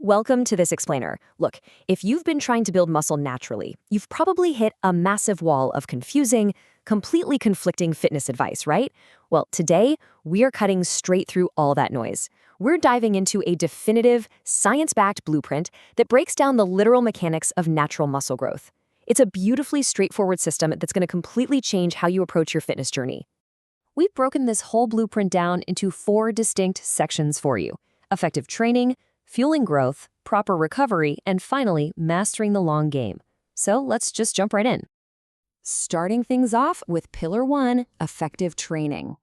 Welcome to this explainer. Look, if you've been trying to build muscle naturally, you've probably hit a massive wall of confusing, completely conflicting fitness advice, right? Well, today, we are cutting straight through all that noise. We're diving into a definitive, science-backed blueprint that breaks down the literal mechanics of natural muscle growth. It's a beautifully straightforward system that's going to completely change how you approach your fitness journey. We've broken this whole blueprint down into 4 distinct sections for you: effective training, fueling growth, proper recovery, and finally, mastering the long game. So let's just jump right in. Starting things off with Pillar 1, effective training.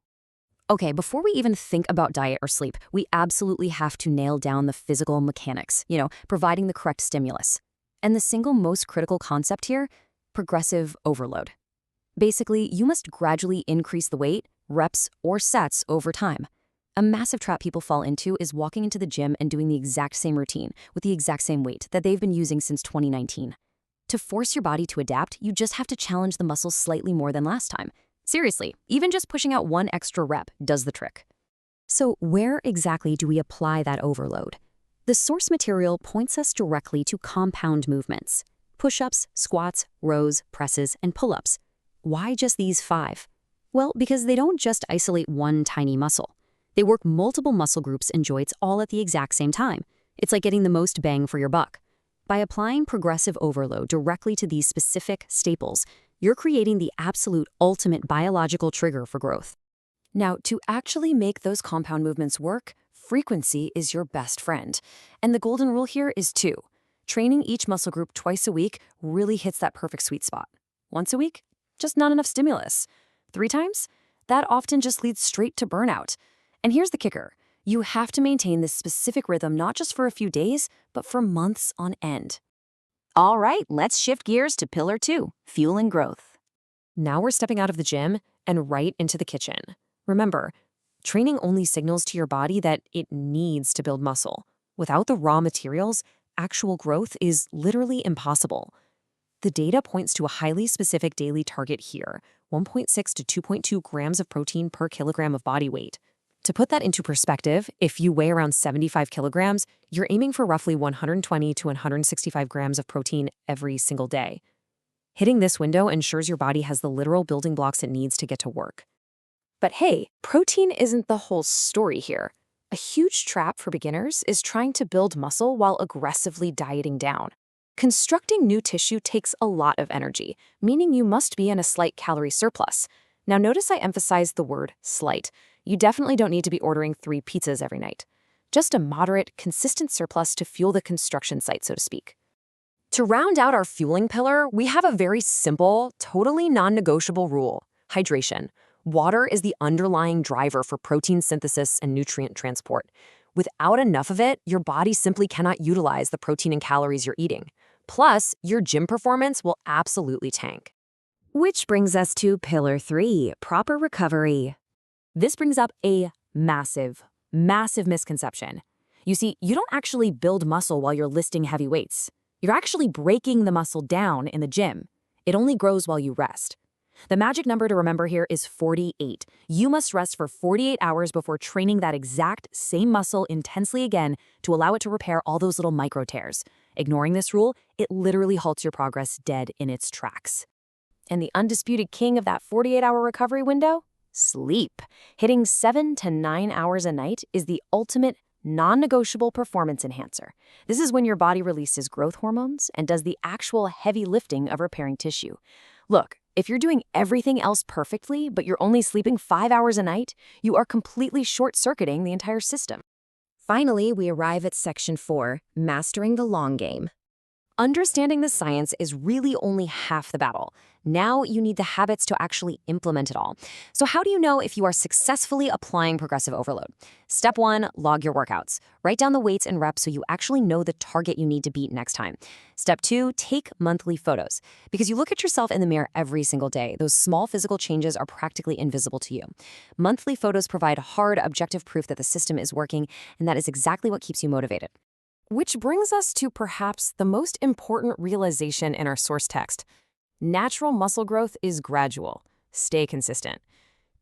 Okay, before we even think about diet or sleep, we absolutely have to nail down the physical mechanics, providing the correct stimulus. And the single most critical concept here, progressive overload. Basically, you must gradually increase the weight, reps, or sets over time. A massive trap people fall into is walking into the gym and doing the exact same routine with the exact same weight that they've been using since 2019. To force your body to adapt, you just have to challenge the muscles slightly more than last time. Seriously, even just pushing out 1 extra rep does the trick. So where exactly do we apply that overload? The source material points us directly to compound movements: push-ups, squats, rows, presses, and pull-ups. Why just these 5? Well, because they don't just isolate one tiny muscle. They work multiple muscle groups and joints all at the exact same time. It's like getting the most bang for your buck. By applying progressive overload directly to these specific staples, you're creating the absolute ultimate biological trigger for growth. Now, to actually make those compound movements work, frequency is your best friend. And the golden rule here is 2. Training each muscle group twice a week really hits that perfect sweet spot. Once a week? Just not enough stimulus. 3 times? That often just leads straight to burnout. And here's the kicker. You have to maintain this specific rhythm not just for a few days, but for months on end. All right, let's shift gears to Pillar 2, fueling growth. Now we're stepping out of the gym and right into the kitchen. Remember, training only signals to your body that it needs to build muscle. Without the raw materials, actual growth is literally impossible. The data points to a highly specific daily target here: 1.6 to 2.2 grams of protein per kilogram of body weight. To put that into perspective, if you weigh around 75 kilograms, you're aiming for roughly 120 to 165 grams of protein every single day. Hitting this window ensures your body has the literal building blocks it needs to get to work. But hey, protein isn't the whole story here. A huge trap for beginners is trying to build muscle while aggressively dieting down. Constructing new tissue takes a lot of energy, meaning you must be in a slight calorie surplus. Now notice I emphasize the word slight. You definitely don't need to be ordering 3 pizzas every night. Just a moderate, consistent surplus to fuel the construction site, so to speak. To round out our fueling pillar, we have a very simple, totally non-negotiable rule: hydration. Water is the underlying driver for protein synthesis and nutrient transport. Without enough of it, your body simply cannot utilize the protein and calories you're eating. Plus, your gym performance will absolutely tank. Which brings us to Pillar 3, proper recovery. This brings up a massive misconception. You see, you don't actually build muscle while you're lifting heavy weights. You're actually breaking the muscle down in the gym. It only grows while you rest. The magic number to remember here is 48. You must rest for 48 hours before training that exact same muscle intensely again to allow it to repair all those little micro tears. Ignoring this rule, it literally halts your progress dead in its tracks. And the undisputed king of that 48-hour recovery window? Sleep. Hitting 7 to 9 hours a night is the ultimate non-negotiable performance enhancer. This is when your body releases growth hormones and does the actual heavy lifting of repairing tissue. Look, if you're doing everything else perfectly, but you're only sleeping 5 hours a night, you are completely short-circuiting the entire system. Finally, we arrive at Section 4, mastering the long game. Understanding the science is really only half the battle. Now you need the habits to actually implement it all. So how do you know if you are successfully applying progressive overload? Step 1, log your workouts. Write down the weights and reps so you actually know the target you need to beat next time. Step 2, take monthly photos. Because you look at yourself in the mirror every single day, those small physical changes are practically invisible to you. Monthly photos provide hard, objective proof that the system is working, and that is exactly what keeps you motivated. Which brings us to perhaps the most important realization in our source text. Natural muscle growth is gradual. Stay consistent.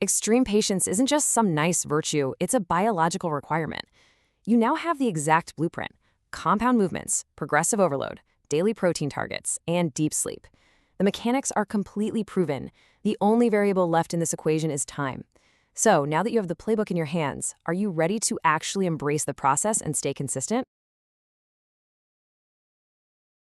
Extreme patience isn't just some nice virtue, it's a biological requirement. You now have the exact blueprint: compound movements, progressive overload, daily protein targets, and deep sleep. The mechanics are completely proven. The only variable left in this equation is time. So, now that you have the playbook in your hands, are you ready to actually embrace the process and stay consistent?